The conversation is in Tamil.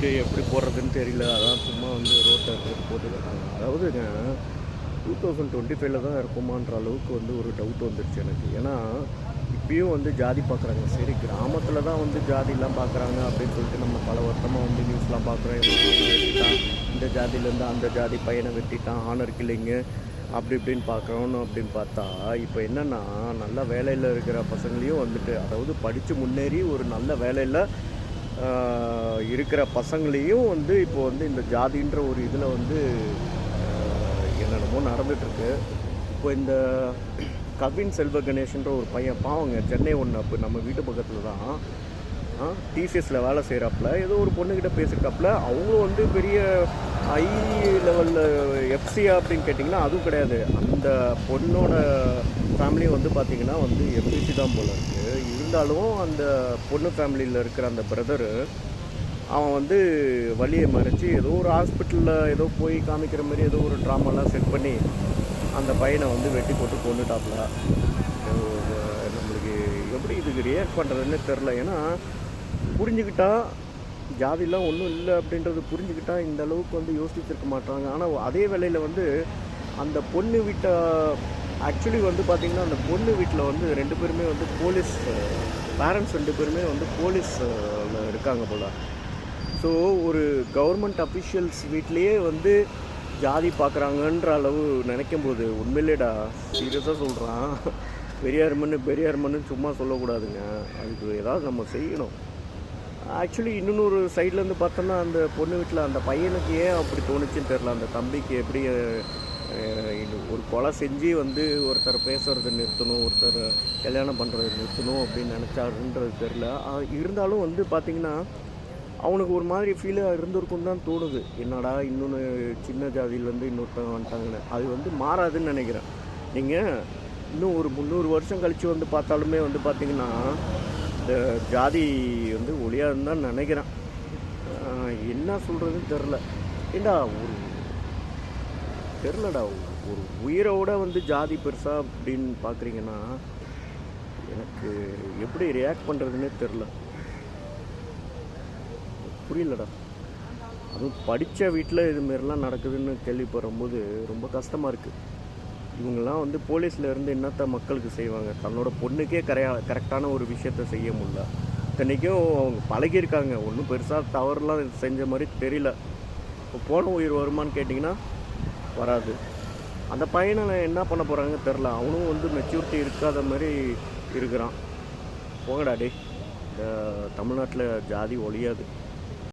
வீடு எப்படி போடுறதுன்னு தெரியல. அதான் சும்மா வந்து ரோட்டில் இருக்கிறது போட்டுக்கிறாங்க. அதாவதுங்க 2025ல தான் இருக்குமான்ற அளவுக்கு வந்து ஒரு டவுட் வந்துடுச்சு எனக்கு. ஏன்னா இப்பயும் வந்து ஜாதி பார்க்குறாங்க. சரி கிராமத்தில் தான் வந்து ஜாதிலாம் பார்க்குறாங்க அப்படின்னு சொல்லிட்டு நம்ம பல வருஷமாக வந்து நியூஸ்லாம் பார்க்குறோம். வெட்டிட்டான், இந்த ஜாதியிலேருந்து அந்த ஜாதி பையனை வெட்டிட்டான், ஆனர் கில்லிங்கு அப்படி இப்படின்னு பார்க்குறோன்னு அப்படின்னு பார்த்தா இப்போ என்னென்னா நல்ல வேலையில் இருக்கிற பசங்களையும் வந்துட்டு, அதாவது படித்து முன்னேறி ஒரு நல்ல வேலையில் இருக்கிற பசங்களையும் வந்து இப்போ வந்து இந்த ஜாதின்ற ஒரு இதில் வந்து என்னென்னமோ நடந்துகிட்ருக்கு. இப்போ இந்த கவின் செல்வ கணேஷ்ன்ற ஒரு பையன் பாவங்க, சென்னை ஒன்று அப்போ நம்ம வீட்டு பக்கத்தில் தான் டிசிஎஸில் வேலை செய்கிறாப்புல. ஏதோ ஒரு பொண்ணுக்கிட்ட பேசியிருக்காப்புல. அவங்களும் வந்து பெரிய ஹை லெவலில் எஃப்சியா அப்படின்னு கேட்டிங்கன்னா அதுவும் கிடையாது. அந்த பொண்ணோட ஃபேமிலியும் வந்து பார்த்திங்கன்னா வந்து எம்பிசி தான் போல இருக்குது. இருந்தாலும் அந்த பொண்ணு ஃபேமிலியில் இருக்கிற அந்த பிரதரு அவன் வந்து வழியை மறைச்சி ஏதோ ஒரு ஹாஸ்பிட்டலில் ஏதோ போய் காமிக்கிற மாதிரி ஏதோ ஒரு ட்ராமாலாம் செட் பண்ணி அந்த பையனை வந்து வெட்டி போட்டு கொண்டுட்டாப்புல. நம்மளுக்கு எப்படி இதுக்கு ரியாக்ட் பண்ணுறதுன்னு தெரில. ஏன்னா புரிஞ்சுக்கிட்டா ஜாதிலாம் ஒன்றும் இல்லை அப்படின்றது புரிஞ்சுக்கிட்டா இந்த அளவுக்கு வந்து யோசிச்சிருக்க மாட்டாங்க. ஆனால் அதே வேளையில் வந்து அந்த பொண்ணு வீட்டை ஆக்சுவலி வந்து பார்த்திங்கன்னா அந்த பொண்ணு வீட்டில் வந்து 2 பேருமே வந்து போலீஸ் பேரண்ட்ஸ் 2 பேருமே வந்து போலீஸில் இருக்காங்க போல். ஸோ ஒரு கவர்மெண்ட் அஃபிஷியல்ஸ் வீட்லேயே வந்து ஜாதி பார்க்குறாங்கன்ற அளவு நினைக்கும் போது உண்மையிலேடா சீரியஸாக சொல்கிறான், பெரியார் மண்ணு சும்மா சொல்லக்கூடாதுங்க. அதுக்கு ஏதாவது நம்ம செய்யணும். ஆக்சுவலி இன்னொரு சைட்லேருந்து பார்த்தோன்னா அந்த பொண்ணு வீட்டில் அந்த பையனுக்கு ஏன் அப்படி தோணுச்சுன்னு தெரில. அந்த தம்பிக்கு எப்படி ஒரு கொலை செஞ்சு வந்து ஒருத்தர் பேசுகிறத நிறுத்தணும், ஒருத்தர் கல்யாணம் பண்ணுறதை நிறுத்தணும் அப்படின்னு நினச்சாருன்றது தெரில. இருந்தாலும் வந்து பார்த்திங்கன்னா அவனுக்கு ஒரு மாதிரி ஃபீலாக இருந்திருக்குன்னு தான் தோணுது. என்னடா இன்னொன்று சின்ன ஜாதியிலேருந்து இன்னொருத்தவங்க வந்துட்டாங்கன்னு. அது வந்து மாறாதுன்னு நினைக்கிறேன். நீங்கள் இன்னும் ஒரு 300 வருஷம் கழித்து வந்து பார்த்தாலுமே வந்து பார்த்திங்கன்னா இந்த ஜாதி வந்து ஒழியாதுன்னு தான் நினைக்கிறேன். என்ன சொல்கிறதுன்னு தெரில. ஏண்டா தெரிலடா, ஒரு உயிரோட வந்து ஜாதி பெருசாக அப்படின்னு பார்க்குறீங்கன்னா எனக்கு எப்படி ரியாக்ட் பண்ணுறதுன்னே தெரில. புரியலடா. அதுவும் படித்த வீட்டில் இதுமாரிலாம் நடக்குதுன்னு கேள்விப்படும்போது ரொம்ப கஷ்டமாக இருக்குது. இவங்கெல்லாம் வந்து போலீஸில் இருந்து என்னத்த மக்களுக்கு செய்வாங்க? தன்னோட பொண்ணுக்கே கரெக்டான ஒரு விஷயத்த செய்ய முடியல. இத்தனைக்கும் அவங்க பழகியிருக்காங்க, ஒன்றும் பெருசாக தவறுலாம் செஞ்ச மாதிரி தெரியல. இப்போ போன உயிர் வருமானு கேட்டிங்கன்னா வராது. அந்த பையனை என்ன பண்ண போகிறாங்க தெரில. அவனும் வந்து மெச்சூரிட்டி இருக்காத மாதிரி இருக்கிறான். போங்கடா டே, இந்த தமிழ்நாட்டில் ஜாதி ஒழியாது.